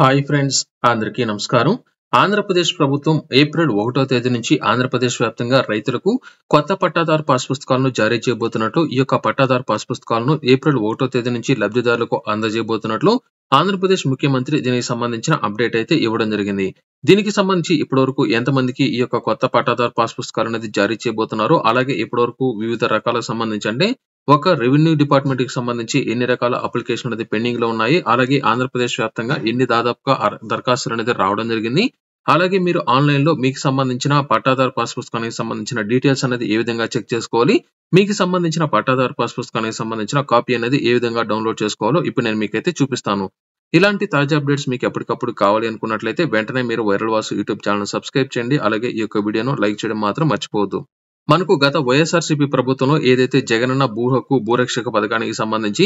Hi friends, అందరికీ నమస్కారం. ఆంధ్రప్రదేశ్ ప్రభుత్వం ఏప్రిల్ 1వ తేదీ నుంచి ఆంధ్రప్రదేశ్ వ్యాప్తంగా రైతులకు కొత్త పట్టాదారు పాస్ పుస్తకాలను జారీ చేయబోతున్నట్లు, ఈ యొక్క పట్టాదారు పాస్ పుస్తకాలను ఏప్రిల్ 1వ తేదీ నుంచి లబ్ధిదారులకు అందజేయబోతున్నట్లు ఆంధ్రప్రదేశ్ ముఖ్యమంత్రి దీనికి సంబంధించిన అప్డేట్ అయితే ఇవ్వడం జరిగింది. దీనికి సంబంధించి ఇప్పటివరకు ఎంతమందికి ఈ యొక్క కొత్త పట్టాదారు పాస్ పుస్తకాలు అనేది జారీ చేయబోతున్నారో, అలాగే ఇప్పటివరకు వివిధ రకాలకు సంబంధించి అంటే ఒక రెవెన్యూ డిపార్ట్మెంట్ కి సంబంధించి ఎన్ని రకాల అప్లికేషన్ అనేది పెండింగ్ లో ఉన్నాయి, అలాగే ఆంధ్రప్రదేశ్ వ్యాప్తంగా ఎన్ని దాదాపుగా దరఖాస్తులు అనేది రావడం జరిగింది, అలాగే మీరు ఆన్లైన్ లో మీకు సంబంధించిన పట్టాదారు పాస్ పుస్తకానికి సంబంధించిన డీటెయిల్స్ అనేది ఏ విధంగా చెక్ చేసుకోవాలి, మీకు సంబంధించిన పట్టాదారు పాస్ పుస్తకానికి సంబంధించిన కాపీ అనేది ఏ విధంగా డౌన్లోడ్ చేసుకోవాలో ఇప్పుడు నేను మీకైతే చూపిస్తాను. ఇలాంటి తాజా అప్డేట్స్ మీకు ఎప్పటికప్పుడు కావాలి అనుకున్నట్లయితే వెంటనే మీరు viral Vasu YouTube channel subscribe చేయండి. అలాగే ఈ యొక్క వీడియోను లైక్ చేయడం మాత్రం మర్చిపోవద్దు. మనకు గత వైఎస్ఆర్సీపీ ప్రభుత్వంలో ఏదైతే జగనన్న భూ హక్కు భూరక్షక పథకానికి సంబంధించి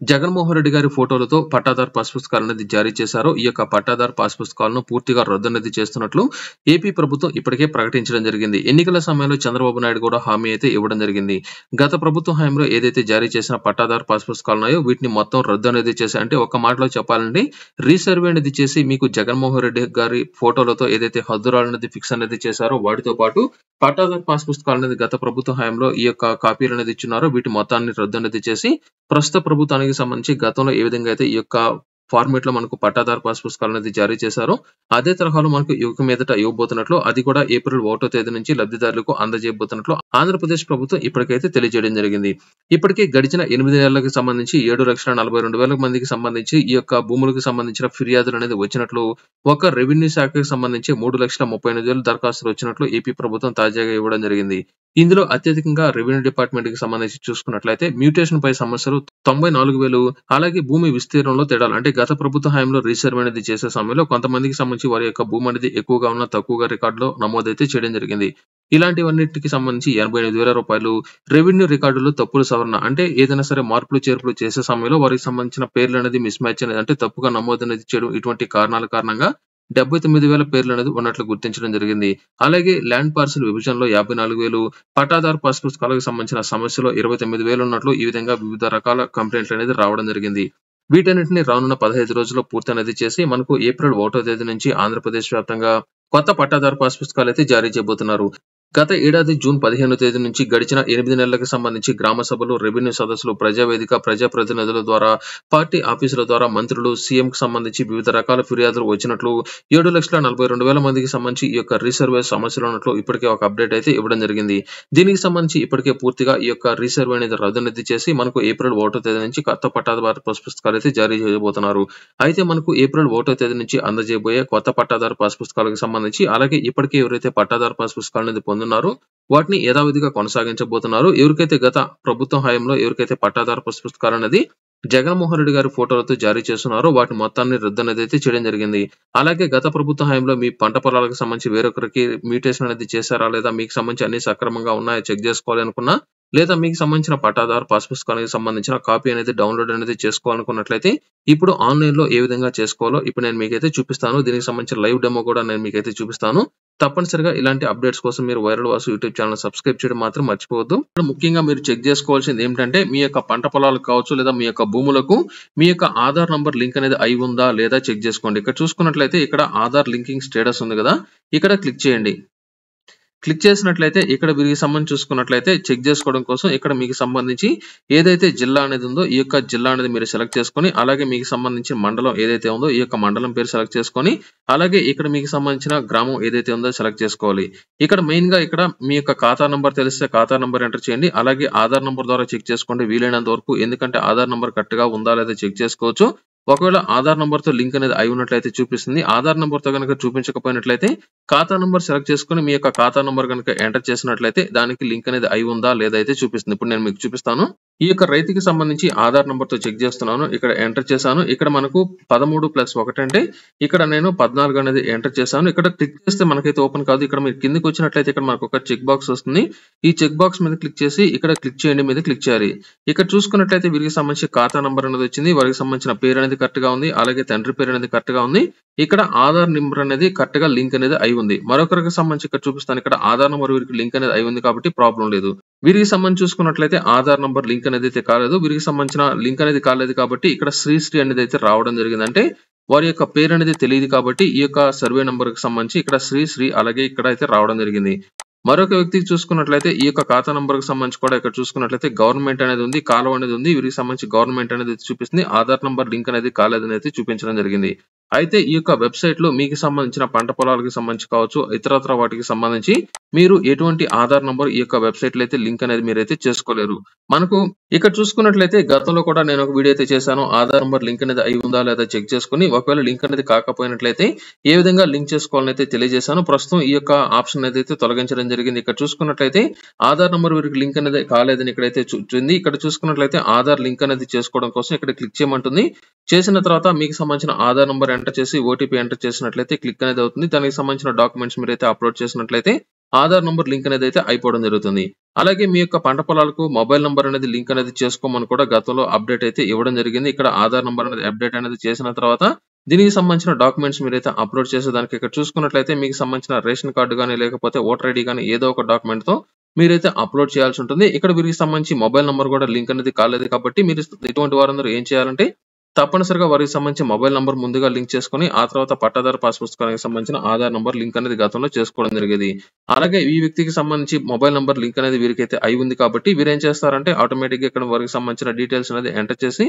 జగన్మోహన్ రెడ్డి గారి ఫోటోలతో పట్టాదారు పాస్ పుస్తకాలు అనేది జారీ చేశారో, ఈ యొక్క పట్టాదారు పాస్ పుస్తకాలను పూర్తిగా రద్దు అనేది చేస్తున్నట్లు ఏపీ ప్రభుత్వం ఇప్పటికే ప్రకటించడం జరిగింది. ఎన్నికల సమయంలో చంద్రబాబు నాయుడు కూడా హామీ అయితే ఇవ్వడం జరిగింది. గత ప్రభుత్వ హయాంలో ఏదైతే జారీ చేసిన పట్టాదారు పాస్ పుస్తకాలు ఉన్నాయో వీటిని మొత్తం రద్దు అనేది చేసి, అంటే ఒక మాటలో చెప్పాలంటే రీసర్వే అనేది చేసి మీకు జగన్మోహన్ రెడ్డి గారి ఫోటోలతో ఏదైతే హద్దురాలు అనేది ఫిక్స్ అనేది చేశారో వాటితో పాటు పట్టాదారు పాస్ పుస్తకాలు అనేది గత ప్రభుత్వ హయాంలో ఈ యొక్క కాపీలు అనేది ఇచ్చున్నారో వీటి మొత్తాన్ని రద్దు అనేది చేసి ప్రస్తుత ప్రభుత్వానికి సంబంధించి గతంలో ఏ విధంగా అయితే ఈ యొక్క ఫార్మేట్ లో మనకు పట్టాదారు పాస్ పుస్తకాలు అనేది జారీ చేశారో అదే తరహాలో మనకు యువక మీదట ఇవ్వబోతున్నట్లు, అది కూడా ఏప్రిల్ 1వ తేదీ నుంచి లబ్ధిదారులకు అందజేయబోతున్నట్లు ఆంధ్రప్రదేశ్ ప్రభుత్వం ఇప్పటికైతే తెలియజేయడం జరిగింది. ఇప్పటికే గడిచిన 8 నెలలకు సంబంధించి 7,42,000 మందికి సంబంధించి ఈ యొక్క భూములకు సంబంధించిన ఫిర్యాదులు అనేది వచ్చినట్లు, ఒక రెవెన్యూ శాఖకు సంబంధించి 3,38,000 దరఖాస్తులు వచ్చినట్లు ఏపీ ప్రభుత్వం తాజాగా ఇవ్వడం జరిగింది. ఇందులో అత్యధికంగా రెవెన్యూ డిపార్ట్మెంట్ కి సంబంధించి చూసుకున్నట్లయితే మ్యూటేషన్ పై సమస్యలు 94,000, అలాగే భూమి విస్తీర్ణంలో తేడాలు అంటే గత ప్రభుత్వ హయాంలో రీసర్వే అనేది చేసే సమయంలో కొంతమందికి సంబంధించి వారి యొక్క భూమి అనేది ఎక్కువగా ఉన్న తక్కువగా రికార్డులో నమోదైతే చేయడం జరిగింది. ఇలాంటివన్నిటికి సంబంధించి 88,000 రూపాయలు, రెవెన్యూ రికార్డులు తప్పులు సవరణ అంటే ఏదైనా సరే మార్పులు చేర్పులు చేసే సమయంలో వారికి సంబంధించిన పేర్లు అనేది మిస్ మ్యాచ్ అనేది అంటే తప్పుగా నమోదు అనేది చేయడం, ఇటువంటి కారణాల కారణంగా 79,000 పేర్లు అనేది ఉన్నట్లు గుర్తించడం జరిగింది. అలాగే ల్యాండ్ పార్సల్ విభజనలో 54,000, పట్టాదారు పాస్ పుస్తకాలకు సంబంధించిన సమస్యలో 29,000 ఉన్నట్లు ఈ విధంగా వివిధ రకాల కంప్లైంట్లు అనేది రావడం జరిగింది. వీటన్నిటిని రానున్న 15 రోజుల్లో పూర్తి అనేది చేసి మనకు ఏప్రిల్ 1వ తేదీ నుంచి ఆంధ్రప్రదేశ్ వ్యాప్తంగా కొత్త పట్టాదారు పాస్ పుస్తకాలు అయితే జారీ చేయబోతున్నారు. గత ఏడాది జూన్ 15వ తేదీ నుంచి గడిచిన 8 నెలలకు సంబంధించి గ్రామ సభలు, రెవెన్యూ సదస్సులు, ప్రజావేదిక, ప్రజాప్రతినిధుల ద్వారా, పార్టీ ఆఫీసుల ద్వారా మంత్రులు, సీఎం కు సంబంధించి వివిధ రకాల ఫిర్యాదులు వచ్చినట్లు, 7,42,000 మందికి సంబంధించి ఈ యొక్క రీసర్వే సమస్యలు ఉన్నట్లు ఇప్పటికే ఒక అప్డేట్ అయితే ఇవ్వడం జరిగింది. దీనికి సంబంధించి ఇప్పటికే పూర్తిగా ఈ యొక్క రీసర్వే అనేది రద్దు అనేది చేసి మనకు ఏప్రిల్ 1వ తేదీ నుంచి కొత్త పట్టాదారు పాస్ పుస్తకాలు అయితే జారీ చేయబోతున్నారు. అయితే మనకు ఏప్రిల్ 1వ తేదీ నుంచి అందజేయబోయే కొత్త పట్టాదారు పాస్ పుస్తకాలకు సంబంధించి, అలాగే ఇప్పటికే ఎవరైతే పట్టాదారు పాస్ పుస్తకాలు అనేది పొందున్నారో వాటిని యథావిధిగా కొనసాగించబోతున్నారు. ఎవరికైతే గత ప్రభుత్వం హయాంలో ఎవరికైతే పట్టాదారు పాస్ పుస్తకాలు అనేది జగన్మోహన్ రెడ్డి గారి ఫోటోలతో జారీ చేస్తున్నారో వాటి మొత్తాన్ని రద్దు అనేది అయితే చేయడం జరిగింది. అలాగే గత ప్రభుత్వ హయాంలో మీ పంట పొలాలకు సంబంధించి వేరొకరికి మ్యూటేషన్ అనేది చేశారా, లేదా మీకు సంబంధించి అన్ని సక్రమంగా ఉన్నాయో చెక్ చేసుకోవాలి అనుకున్నా, లేదా మీకు సంబంధించిన పట్టాదారు పాస్ పుస్తకానికి సంబంధించిన కాపీ అనేది డౌన్లోడ్ అనేది చేసుకోవాలనుకున్నట్లయితే ఇప్పుడు ఆన్లైన్ లో ఏ విధంగా చేసుకోవాలో ఇప్పుడు నేను మీకైతే చూపిస్తాను. దీనికి సంబంధించిన లైవ్ డెమో కూడా నేను మీకైతే చూపిస్తాను. తప్పనిసరిగా ఇలాంటి అప్డేట్స్ కోసం మీరు viral Vasu YouTube channel subscribe చేయడం మాత్రం మర్చిపోవద్దు. ముఖ్యంగా మీరు చెక్ చేసుకోవాల్సింది ఏంటంటే మీ యొక్క పంట పొలాలకు కావచ్చు లేదా మీ యొక్క భూములకు మీ యొక్క ఆధార్ నంబర్ లింక్ అనేది అయి ఉందా లేదా చెక్ చేసుకోండి. ఇక్కడ చూసుకున్నట్లయితే ఇక్కడ ఆధార్ లింకింగ్ స్టేటస్ ఉంది కదా, ఇక్కడ క్లిక్ చేయండి. క్లిక్ చేసినట్లయితే ఇక్కడ వీరికి సంబంధించి చూసుకున్నట్లయితే చెక్ చేసుకోవడం కోసం ఇక్కడ మీకు సంబంధించి ఏదైతే జిల్లా అనేది ఉందో ఈ యొక్క జిల్లా అనేది మీరు సెలెక్ట్ చేసుకొని, అలాగే మీకు సంబంధించిన మండలం ఏదైతే ఉందో ఈ యొక్క మండలం పేరు సెలెక్ట్ చేసుకొని, అలాగే ఇక్కడ మీకు సంబంధించిన గ్రామం ఏదైతే ఉందో సెలెక్ట్ చేసుకోవాలి. ఇక్కడ మెయిన్ గా ఇక్కడ మీ యొక్క ఖాతా నంబర్ తెలిస్తే ఖాతా నంబర్ ఎంటర్ చేయండి. అలాగే ఆధార్ నంబర్ ద్వారా చెక్ చేసుకోండి వీలైనంత వరకు, ఎందుకంటే ఆధార్ నంబర్ కరెక్ట్ గా ఉందా లేదా చెక్ చేసుకోవచ్చు. ఒకవేళ ఆధార్ నంబర్ తో లింక్ అనేది అయి ఉన్నట్లయితే చూపిస్తుంది. ఆధార్ నంబర్ తో కనుక చూపించకపోయినట్లయితే ఖాతా నంబర్ సెలెక్ట్ చేసుకుని మీ యొక్క ఖాతా నంబర్ కనుక ఎంటర్ చేసినట్లయితే దానికి లింక్ అనేది అయి ఉందా లేదా అయితే చూపిస్తుంది. ఇప్పుడు నేను మీకు చూపిస్తాను. ఈ యొక్క రైతుకి సంబంధించి ఆధార్ నంబర్ తో చెక్ చేస్తున్నాను. ఇక్కడ ఎంటర్ చేశాను. ఇక్కడ మనకు 13+1 అంటే ఇక్కడ నేను 14 అనేది ఎంటర్ చేశాను. ఇక్కడ క్లిక్ చేస్తే మనకైతే ఓపెన్ కాదు. ఇక్కడ మీరు కిందకి వచ్చినట్లయితే ఇక్కడ మనకు ఒక చెక్ బాక్స్ వస్తుంది. ఈ చెక్ బాక్స్ మీద క్లిక్ చేసి ఇక్కడ క్లిక్ చేయండి మీద క్లిక్ చేయాలి. ఇక్కడ చూసుకున్నట్లయితే వీరికి సంబంధించి ఖాతా నంబర్ అనేది వచ్చింది. వారికి సంబంధించిన పేరు అనేది కరెక్ట్ గా ఉంది. అలాగే తండ్రి పేరు అనేది కరెక్ట్ గా ఉంది. ఇక్కడ ఆధార్ నెంబర్ అనేది కరెక్ట్ గా లింక్ అనేది అయి ఉంది. మరొకరికి సంబంధించి ఇక్కడ చూపిస్తాను. ఇక్కడ ఆధార్ నంబర్ వీరికి లింక్ అనేది అయి ఉంది కాబట్టి ప్రాబ్లం లేదు. వీరికి సంబంధించి చూసుకున్నట్లయితే ఆధార్ నంబర్ లింక్ అనేది అయితే కాలేదు. వీరికి సంబంధించిన లింక్ అనేది కాలేదు కాబట్టి ఇక్కడ శ్రీశ్రీ అనేది అయితే రావడం జరిగింది. అంటే వారి యొక్క పేరు అనేది తెలియదు కాబట్టి ఈ యొక్క సర్వే నంబర్ కి సంబంధించి ఇక్కడ శ్రీ అలాగే ఇక్కడ అయితే రావడం జరిగింది. మరొక వ్యక్తికి చూసుకున్నట్లయితే ఈ యొక్క ఖాతా నంబర్ కి సంబంధించి కూడా ఇక్కడ చూసుకున్నట్లయితే గవర్నమెంట్ అనేది ఉంది, కాలువ అనేది ఉంది. వీరికి సంబంధించి గవర్నమెంట్ అనేది చూపిస్తుంది. ఆధార్ నంబర్ లింక్ అనేది కాలేదని అయితే చూపించడం జరిగింది. అయితే ఈ యొక్క వెబ్సైట్ లో మీకు సంబంధించిన పంట పొలాలకు సంబంధించి కావచ్చు, ఇతరత్ర వాటికి సంబంధించి మీరు ఎటువంటి ఆధార్ నంబర్ ఈ యొక్క వెబ్సైట్ లో అయితే లింక్ అనేది మీరైతే చేసుకోలేరు. మనకు ఇక్కడ చూసుకున్నట్లయితే గతంలో కూడా నేను ఒక వీడియో అయితే చేశాను. ఆధార్ నంబర్ లింక్ అనేది అయి ఉందా లేదా చెక్ చేసుకుని, ఒకవేళ లింక్ అనేది కాకపోయినట్లయితే ఏ విధంగా లింక్ చేసుకోవాలని అయితే తెలియజేశాను. ప్రస్తుతం ఈ యొక్క ఆప్షన్ అయితే తొలగించడం జరిగింది. ఇక్కడ చూసుకున్నట్లయితే ఆధార్ నంబర్ వీరికి లింక్ అనేది కాలేదని ఇక్కడైతే చూస్తుంది. ఇక్కడ చూసుకున్నట్లయితే ఆధార్ లింక్ అనేది చేసుకోవడం కోసం ఇక్కడ క్లిక్ చేయమంటుంది. చేసిన తర్వాత మీకు సంబంధించిన ఆధార్ నంబర్ ఎంటర్ చేసి ఓటీపీ ఎంటర్ చేసినట్లయితే క్లిక్ అనేది అవుతుంది. దానికి సంబంధించిన డాక్యుమెంట్స్ మీరైతే అప్లోడ్ చేసినట్లయితే ఆధార్ నంబర్ లింక్ అనేది అయితే అయిపోవడం జరుగుతుంది. అలాగే మీ యొక్క పంట పొలాలకు మొబైల్ నంబర్ అనేది లింక్ అనేది చేసుకోమని కూడా గతంలో అప్డేట్ అయితే ఇవ్వడం జరిగింది. ఇక్కడ ఆధార్ నంబర్ అనేది అప్డేట్ అనేది చేసిన తర్వాత దీనికి సంబంధించిన డాక్యుమెంట్స్ మీరైతే అప్లోడ్ చేసేదానికి ఇక్కడ చూసుకున్నట్లయితే మీకు సంబంధించిన రేషన్ కార్డు కానీ లేకపోతే ఓటర్ ఐడి కానీ ఏదో ఒక డాక్యుమెంట్ తో మీరైతే అప్లోడ్ చేయాల్సి ఉంటుంది. ఇక్కడ వీరికి సంబంధించి మొబైల్ నంబర్ కూడా లింక్ అనేది కాలేదు కాబట్టి మీరు ఇటువంటి వారందరూ ఏం చేయాలంటే తప్పనిసరిగా వారికి సంబంధించి మొబైల్ నంబర్ ముందుగా లింక్ చేసుకుని ఆ తర్వాత పట్టాదారు పాస్ పుస్తకానికి సంబంధించిన ఆధార్ నంబర్ లింక్ అనేది గతంలో చేసుకోవడం జరిగేది. అలాగే ఈ వ్యక్తికి సంబంధించి మొబైల్ నంబర్ లింక్ అనేది వీరికైతే అయి ఉంది కాబట్టి వీరు ఏం చేస్తారంటే ఆటోమేటిక్ గా ఇక్కడ వారికి సంబంధించిన డీటెయిల్స్ అనేది ఎంటర్ చేసి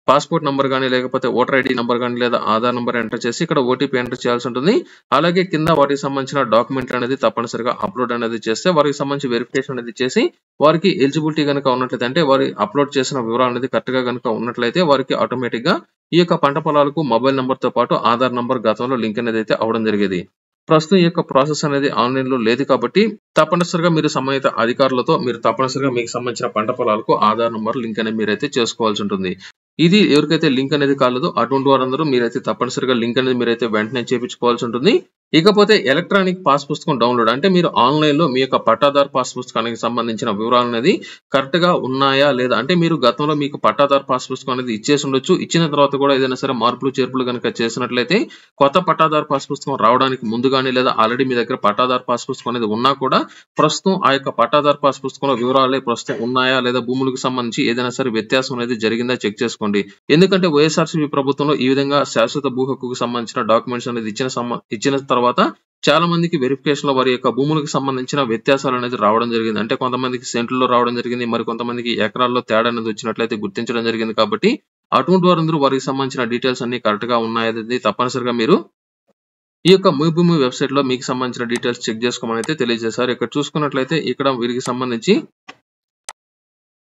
పాస్పోర్ట్ నంబర్ కానీ లేకపోతే ఓటర్ ఐడి నంబర్ కానీ లేదా ఆధార్ నంబర్ ఎంటర్ చేసి ఇక్కడ ఓటీపీ ఎంటర్ చేయాల్సి ఉంటుంది. అలాగే కింద వాటికి సంబంధించిన డాక్యుమెంట్ అనేది తప్పనిసరిగా అప్లోడ్ అనేది చేస్తే వారికి సంబంధించి వెరిఫికేషన్ అనేది చేసి వారికి ఎలిజిబిలిటీ కనుక ఉన్నట్లయితే అంటే వారి అప్లోడ్ చేసిన వివరాలు అనేది కరెక్ట్ గా కనుక ఉన్నట్లయితే వారికి ఆటోమేటిక్ గా ఈ యొక్క పంట పొలాలకు మొబైల్ నంబర్ తో పాటు ఆధార్ నంబర్ గతంలో లింక్ అనేది అయితే అవడం జరిగేది. ప్రస్తుతం ఈ యొక్క ప్రాసెస్ అనేది ఆన్లైన్ లో లేదు కాబట్టి తప్పనిసరిగా మీరు సంబంధిత అధికారులతో మీరు తప్పనిసరిగా మీకు సంబంధించిన పంట పొలాలకు ఆధార్ నంబర్ లింక్ అనేది మీరైతే చేసుకోవాల్సి ఉంటుంది. ఇది ఎవరికైతే లింక్ అనేది కాలేదో అటువంటి వారందరూ మీరైతే తప్పనిసరిగా లింక్ అనేది మీరైతే వెంటనే చేయించుకోవాల్సి ఉంటుంది. ఇకపోతే ఎలక్ట్రానిక్ పాస్ పుస్తకం డౌన్లోడ్ అంటే మీరు ఆన్లైన్ లో మీ యొక్క పట్టాదారు పాస్ పుస్తకానికి సంబంధించిన వివరాలు అనేది కరెక్ట్ గా ఉన్నాయా లేదా అంటే మీరు గతంలో మీకు పట్టాదారు పాస్ పుస్తకం అనేది ఇచ్చేసి ఉండొచ్చు. ఇచ్చిన తర్వాత కూడా ఏదైనా సరే మార్పులు చేర్పులు కనుక చేసినట్లయితే కొత్త పట్టాదారు పాస్ పుస్తకం రావడానికి ముందుగానే లేదా ఆల్రెడీ మీ దగ్గర పట్టాదారు పాస్ పుస్తకం అనేది ఉన్నా కూడా ప్రస్తుతం ఆ యొక్క పట్టాదారు పాస్ పుస్తకంలో వివరాలే ప్రస్తుతం ఉన్నాయా లేదా భూములకు సంబంధించి ఏదైనా సరే వ్యత్యాసం అనేది జరిగిందా చెక్ చేసుకోండి. ఎందుకంటే వైఎస్ఆర్సీపీ ప్రభుత్వంలో ఈ విధంగా శాశ్వత భూ హక్కుకు సంబంధించిన డాక్యుమెంట్స్ అనేది ఇచ్చిన తర్వాత చాలా మందికి వెరిఫికేషన్ లో వారి యొక్క భూములకు సంబంధించిన వ్యత్యాసాలు అనేది రావడం జరిగింది. అంటే కొంతమందికి సెంట్లలో రావడం జరిగింది, మరి కొంతమందికి ఎకరాల్లో తేడా అనేది వచ్చినట్లయితే గుర్తించడం జరిగింది. కాబట్టి అటువంటి వారందరూ వారికి సంబంధించిన డీటెయిల్స్ అన్ని కరెక్ట్ గా ఉన్నాయనేది తప్పనిసరిగా మీరు ఈ యొక్క మీ భూమి వెబ్సైట్ లో మీకు సంబంధించిన డీటెయిల్స్ చెక్ చేసుకోమని అయితే తెలియజేశారు. ఇక్కడ చూసుకున్నట్లయితే ఇక్కడ వీరికి సంబంధించి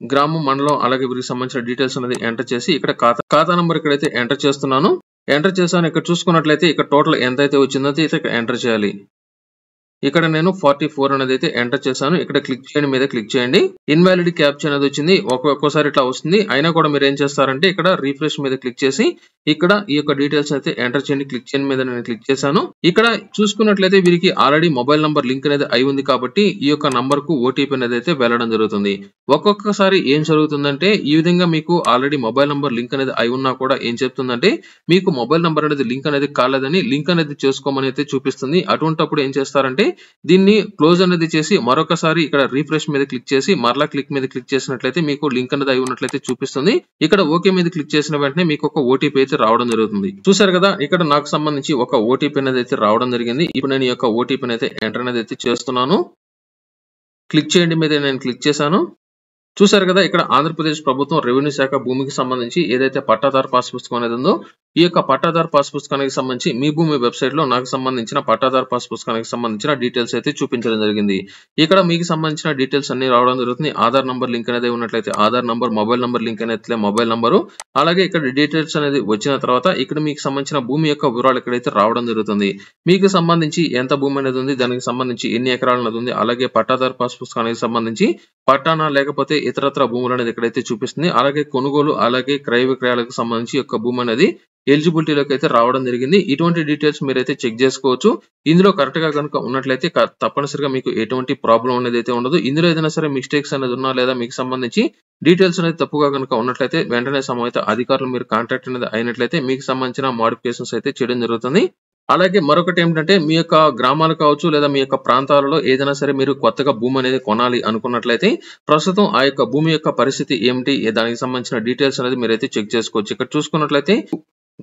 గ్రామం, మండలం అలాగే వీరికి సంబంధించిన డీటెయిల్స్ అనేది ఎంటర్ చేసి ఇక్కడ ఖాతా నంబర్ ఇక్కడైతే ఎంటర్ చేస్తున్నాను. ఎంటర్ చేశాను. ఇక్కడ చూసుకున్నట్లయితే ఇక్కడ టోటల్ ఎంత అయితే వచ్చిందో అయితే ఇక్కడ ఎంటర్ చేయాలి. ఇక్కడ నేను 44 అనేది అయితే ఎంటర్ చేశాను. ఇక్కడ క్లిక్ చేయండి మీద క్లిక్ చేయండి. ఇన్వాలిడ్ క్యాప్చా అనేది వచ్చింది. ఒక్కొక్కసారి ఇట్లా వస్తుంది. అయినా కూడా మీరు ఏం చేస్తారంటే ఇక్కడ రిఫ్రెష్ మీద క్లిక్ చేసి ఇక్కడ ఈ యొక్క డీటెయిల్స్ అయితే ఎంటర్ చేయండి. క్లిక్ చేయండి మీద నేను క్లిక్ చేశాను. ఇక్కడ చూసుకున్నట్లయితే వీరికి ఆల్రెడీ మొబైల్ నంబర్ లింక్ అనేది అయి ఉంది కాబట్టి ఈ యొక్క నంబర్ కు ఓటీపీ అనేది అయితే వెళ్ళడం జరుగుతుంది. ఒక్కొక్కసారి ఏం జరుగుతుందంటే ఈ విధంగా మీకు ఆల్రెడీ మొబైల్ నంబర్ లింక్ అనేది అయి ఉన్నా కూడా ఏం చెప్తుందంటే మీకు మొబైల్ నంబర్ అనేది లింక్ అనేది కాలేదని లింక్ అనేది చేసుకోమని అయితే చూపిస్తుంది. అటువంటిప్పుడు ఏం చేస్తారంటే దీన్ని క్లోజ్ అనేది చేసి మరొకసారి ఇక్కడ రిఫ్రెష్ మీద క్లిక్ చేసి మరలా క్లిక్ మీద క్లిక్ చేసినట్లయితే మీకు లింక్ అనేది అయి ఉన్నట్లయితే చూపిస్తుంది. ఇక్కడ ఓకే మీద క్లిక్ చేసిన వెంటనే మీకు ఒక ఓటీపీ అయితే రావడం జరుగుతుంది. చూసారు కదా, ఇక్కడ నాకు సంబంధించి ఒక ఓటీపీ అనేది అయితే రావడం జరిగింది. ఇప్పుడు నేను ఈ యొక్క ఓటీపీ అయితే ఎంటర్ అనేది అయితే చేస్తున్నాను. క్లిక్ చేయండి మీద నేను క్లిక్ చేశాను. చూసారు కదా, ఇక్కడ ఆంధ్రప్రదేశ్ ప్రభుత్వం రెవెన్యూ శాఖ భూమికి సంబంధించి ఏదైతే పట్టాదారు పాస్ పుస్తకం అనేది ఉందో ఈ యొక్క పట్టాదారు పాస్ పుస్తకానికి సంబంధించి మీ భూమి వెబ్సైట్ లో నాకు సంబంధించిన పట్టాదారు పాస్ పుస్తకానికి సంబంధించిన డీటెయిల్స్ అయితే చూపించడం జరిగింది. ఇక్కడ మీకు సంబంధించిన డీటెయిల్స్ అన్ని రావడం జరుగుతుంది. ఆధార్ నంబర్ లింక్ అనేది ఉన్నట్లయితే Aadhaar number, mobile number link అనేది మొబైల్ నంబరు, అలాగే ఇక్కడ డీటెయిల్స్ అనేది వచ్చిన తర్వాత ఇక్కడ మీకు సంబంధించిన భూమి యొక్క వివరాలు ఇక్కడైతే రావడం జరుగుతుంది. మీకు సంబంధించి ఎంత భూమి అనేది ఉంది, దానికి సంబంధించి ఎన్ని ఎకరాలు అనేది ఉంది, అలాగే పట్టాదారు పాస్ పుస్తకానికి సంబంధించి పట్టానా లేకపోతే ఇతరత్ర భూములు అనేది ఇక్కడైతే చూపిస్తుంది. అలాగే కొనుగోలు అలాగే క్రయ విక్రయాలకు సంబంధించి యొక్క భూమి అనేది ఎలిజిబిలిటీలోకి అయితే రావడం జరిగింది. ఇటువంటి డీటెయిల్స్ మీరైతే చెక్ చేసుకోవచ్చు. ఇందులో కరెక్ట్ గా కనుక ఉన్నట్లయితే తప్పనిసరిగా మీకు ఎటువంటి ప్రాబ్లం అనేది అయితే ఉండదు. ఇందులో ఏదైనా సరే మిస్టేక్స్ అనేది ఉన్నా లేదా మీకు సంబంధించి డీటెయిల్స్ అనేది తప్పుగా కనుక ఉన్నట్లయితే వెంటనే సంబంధిత అధికారులు మీరు కాంటాక్ట్ అనేది అయినట్లయితే మీకు సంబంధించిన మోడిఫికేషన్స్ అయితే చేయడం జరుగుతుంది. అలాగే మరొకటి ఏమిటంటే మీ యొక్క గ్రామాలు కావచ్చు లేదా మీ యొక్క ప్రాంతాలలో ఏదైనా సరే మీరు కొత్తగా భూమి అనేది కొనాలి అనుకున్నట్లయితే ప్రస్తుతం ఆ యొక్క భూమి యొక్క పరిస్థితి ఏమిటి, దానికి సంబంధించిన డీటెయిల్స్ అనేది మీరైతే చెక్ చేసుకోవచ్చు. ఇక్కడ చూసుకున్నట్లయితే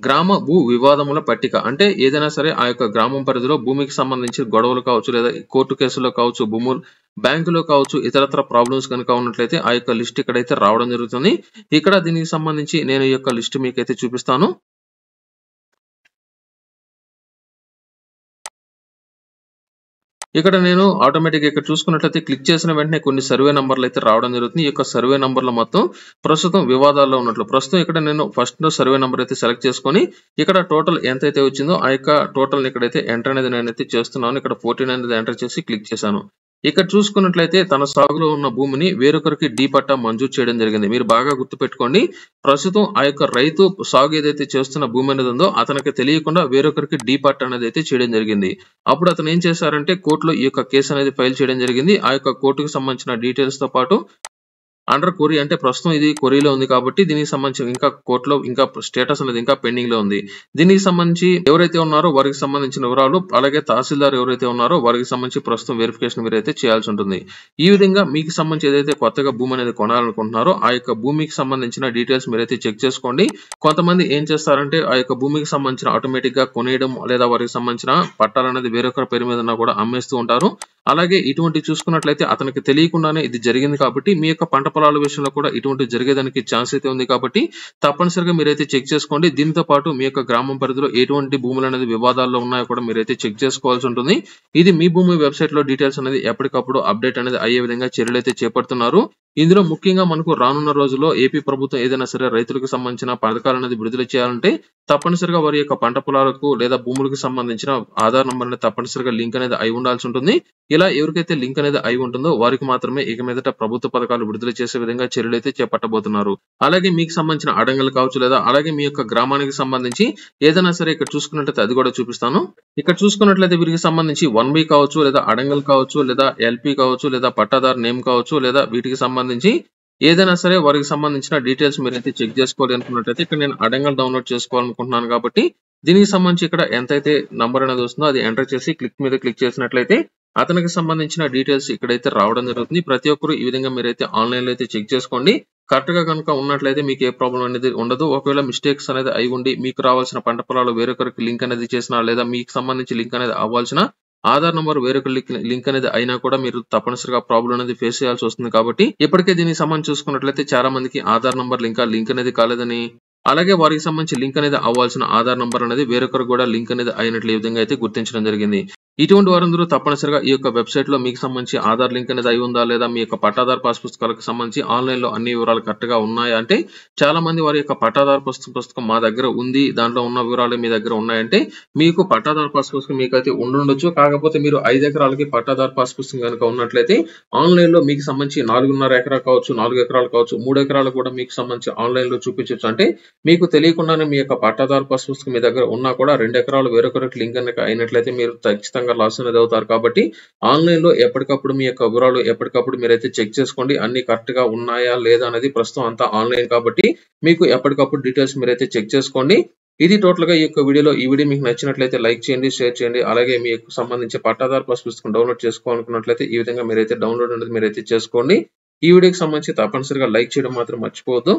గ్రామ భూ వివాదముల పట్టిక అంటే ఏదైనా సరే ఆ యొక్క గ్రామం పరిధిలో భూమికి సంబంధించి గొడవలు కావచ్చు, లేదా కోర్టు కేసుల్లో కావచ్చు, భూములు బ్యాంకులో కావచ్చు, ఇతరత్ర ప్రాబ్లమ్స్ కనుక ఉన్నట్లయితే ఆ యొక్క లిస్ట్ ఇక్కడైతే రావడం జరుగుతుంది. ఇక్కడ దీనికి సంబంధించి నేను ఈ యొక్క లిస్ట్ మీకైతే చూపిస్తాను. ఇక్కడ నేను ఆటోమేటిక్‌గా ఇక్కడ చూసుకున్నట్లయితే క్లిక్ చేసిన వెంటనే కొన్ని సర్వే నంబర్‌లు అయితే రావడం జరుగుతుంది. ఈ యొక్క సర్వే నంబర్‌లు మొత్తం ప్రస్తుతం వివాదాల్లో ఉన్నట్లు. ప్రస్తుతం ఇక్కడ నేను ఫస్ట్‌లో సర్వే నంబర్ అయితే సెలెక్ట్ చేసుకొని ఇక్కడ టోటల్ ఎంతైతే వచ్చిందో ఆ యొక్క టోటల్‌ని ఇక్కడైతే ఎంటర్ అనేది నేనైతే చేస్తున్నాను. ఇక్కడ 14 అనేది ఎంటర్ చేసి క్లిక్ చేశాను. ఇక్కడ చూసుకున్నట్లయితే తన సాగులో ఉన్న భూమిని వేరొకరికి డీ పట్టా మంజూరు చేయడం జరిగింది. మీరు బాగా గుర్తుపెట్టుకోండి. ప్రస్తుతం ఆ యొక్క రైతు సాగు ఏదైతే చేస్తున్న భూమి అనేది ఉందో అతనికి తెలియకుండా వేరొకరికి డీ పట్టా అనేది అయితే చేయడం జరిగింది. అప్పుడు అతను ఏం చేశారంటే కోర్టులో ఈ యొక్క కేసు అనేది ఫైల్ చేయడం జరిగింది. ఆ యొక్క కోర్టుకు సంబంధించిన డీటెయిల్స్ తో పాటు అండర్ క్వరీ అంటే ప్రస్తుతం ఇది క్వరీలో ఉంది కాబట్టి దీనికి సంబంధించి ఇంకా కోర్టులో ఇంకా స్టేటస్ అనేది ఇంకా పెండింగ్ లో ఉంది. దీనికి సంబంధించి ఎవరైతే ఉన్నారో వారికి సంబంధించిన వివరాలు, అలాగే తహసీల్దార్ ఎవరైతే ఉన్నారో వారికి సంబంధించి ప్రస్తుతం వెరిఫికేషన్ మీరైతే చేయాల్సి ఉంటుంది. ఈ విధంగా మీకు సంబంధించి ఏదైతే కొత్తగా భూమి అనేది కొనాలనుకుంటున్నారో ఆ యొక్క భూమికి సంబంధించిన డీటెయిల్స్ మీరైతే చెక్ చేసుకోండి. కొంతమంది ఏం చేస్తారంటే ఆ యొక్క భూమికి సంబంధించిన ఆటోమేటిక్ గా కొనేయడం, లేదా వారికి సంబంధించిన పట్టాలు అనేది వేరొకరి పేరు మీద కూడా అమ్మేస్తూ ఉంటారు. అలాగే ఇటువంటి చూసుకున్నట్లయితే అతనికి తెలియకుండానే ఇది జరిగింది కాబట్టి మీ యొక్క పంట పొలాల విషయంలో కూడా ఇటువంటి జరిగేదానికి ఛాన్స్ అయితే ఉంది కాబట్టి తప్పనిసరిగా మీరైతే చెక్ చేసుకోండి. దీంతో పాటు మీ యొక్క గ్రామం పరిధిలో ఎటువంటి భూములు అనేది వివాదాల్లో ఉన్నాయో కూడా మీరైతే చెక్ చేసుకోవాల్సి ఉంటుంది. ఇది మీ భూమి వెబ్సైట్ లో డీటెయిల్స్ అనేది ఎప్పటికప్పుడు అప్డేట్ అనేది అయ్యే విధంగా చర్యలు అయితే చేపడుతున్నారు. ఇందులో ముఖ్యంగా మనకు రానున్న రోజుల్లో ఏపీ ప్రభుత్వం ఏదైనా సరే రైతులకు సంబంధించిన పథకాలు అనేది విడుదల చేయాలంటే తప్పనిసరిగా వారి యొక్క పంట పొలాలకు లేదా భూములకు సంబంధించిన ఆధార్ నంబర్ అనేది తప్పనిసరిగా లింక్ అనేది అయి ఉండాల్సి ఉంటుంది. ఇలా ఎవరికైతే లింక్ అనేది అయి ఉంటుందో వారికి మాత్రమే ఇక మీదట ప్రభుత్వ పథకాలు విడుదల చేసే విధంగా చర్యలు అయితే చేపట్టబోతున్నారు. అలాగే మీకు సంబంధించిన అడంగలు కావచ్చు, లేదా అలాగే మీ యొక్క గ్రామానికి సంబంధించి ఏదైనా సరే ఇక్కడ చూసుకున్నట్లయితే అది కూడా చూపిస్తాను. ఇక్కడ చూసుకున్నట్లయితే వీరికి సంబంధించి 1B కావచ్చు, లేదా అడంగల్ కావచ్చు, లేదా ఎల్పీ కావచ్చు, లేదా పట్టాదారు నేమ్ కావచ్చు, లేదా వీటికి సంబంధించి ఏదైనా సరే వారికి సంబంధించిన డీటెయిల్స్ మీరైతే చెక్ చేసుకోవాలి అనుకున్నట్లయితే ఇక్కడ నేను అడంగల్ డౌన్లోడ్ చేసుకోవాలనుకుంటున్నాను కాబట్టి దీనికి సంబంధించి ఇక్కడ ఎంతైతే నంబర్ అనేది వస్తుందో అది ఎంటర్ చేసి క్లిక్ మీద క్లిక్ చేసినట్లయితే అతనికి సంబంధించిన డీటెయిల్స్ ఇక్కడైతే రావడం జరుగుతుంది. ప్రతి ఒక్కరు ఈ విధంగా మీరైతే ఆన్లైన్ లో అయితే చెక్ చేసుకోండి. కరెక్ట్ గా కనుక ఉన్నట్లయితే మీకు ఏ ప్రాబ్లం అనేది ఉండదు. ఒకవేళ మిస్టేక్స్ అనేది అయి ఉండి మీకు రావాల్సిన పంట పొలాలు వేరొకరికి లింక్ అనేది చేసినా, లేదా మీకు సంబంధించి లింక్ అనేది అవ్వాల్సిన ఆధార్ నంబర్ వేరొక లింక్ అనేది అయినా కూడా మీరు తప్పనిసరిగా ప్రాబ్లం అనేది ఫేస్ చేయాల్సి వస్తుంది. కాబట్టి ఇప్పటికే దీనికి సంబంధించి చూసుకున్నట్లయితే చాలా మందికి ఆధార్ నంబర్ ఇంకా లింక్ అనేది కాలేదని, అలాగే వారికి సంబంధించి లింక్ అనేది అవ్వాల్సిన ఆధార్ నంబర్ అనేది వేరొకరు కూడా లింక్ అనేది అయినట్లు ఈ విధంగా అయితే గుర్తించడం జరిగింది. ఇటువంటి వారందరూ తప్పనిసరిగా ఈ యొక్క వెబ్సైట్ లో మీకు సంబంధించి ఆధార్ లింక్ అనేది అయి ఉందా, లేదా మీ యొక్క పట్టాదారు పాస్ పుస్తకాలకు సంబంధించి ఆన్లైన్ లో అన్ని వివరాలు కరెక్ట్ గా ఉన్నాయా అంటే చాలా మంది వారి యొక్క పట్టాదారు పుస్తకం మా దగ్గర ఉంది, దాంట్లో ఉన్న వివరాలు మీ దగ్గర ఉన్నాయంటే మీకు పట్టాదారు పాస్ పుస్తకం మీకైతే ఉండుండొచ్చు. కాకపోతే మీరు 5 ఎకరాలకి పట్టాదారు పాస్ పుస్తకం కనుక ఉన్నట్లయితే ఆన్లైన్ లో మీకు సంబంధించి 4.5 ఎకరా కావచ్చు, 4 ఎకరాలు కావచ్చు, 3 ఎకరాలు కూడా మీకు సంబంధించి ఆన్లైన్ లో చూపించవచ్చు. అంటే మీకు తెలియకుండానే మీ యొక్క పట్టాదారు పాస్ పుస్తకం మీ దగ్గర ఉన్నా కూడా 2 ఎకరాలు వేరొకరికి లింక్ కనుక అయినట్లయితే మీరు ఖచ్చితంగా లాస్ అనేది అవుతారు. కాబట్టి ఆన్లైన్ లో ఎప్పటికప్పుడు మీ యొక్క వివరాలు ఎప్పటికప్పుడు మీరైతే చెక్ చేసుకోండి. అన్ని కరెక్ట్ గా ఉన్నాయా లేదా అనేది ప్రస్తుతం అంతా ఆన్లైన్ కాబట్టి మీకు ఎప్పటికప్పుడు డీటెయిల్స్ మీరైతే చెక్ చేసుకోండి. ఇది టోటల్ గా ఈ యొక్క వీడియోలో. ఈ వీడియో మీకు నచ్చినట్లయితే లైక్ చేయండి, షేర్ చేయండి. అలాగే మీకు సంబంధించి పట్టాదారు పాస్ పుస్తకం డౌన్లోడ్ చేసుకోవాలనుకున్నట్లయితే ఈ విధంగా మీరైతే డౌన్లోడ్ అనేది మీరైతే చేసుకోండి. ఈ వీడియోకి సంబంధించి తప్పనిసరిగా లైక్ చేయడం మాత్రం మర్చిపోవద్దు.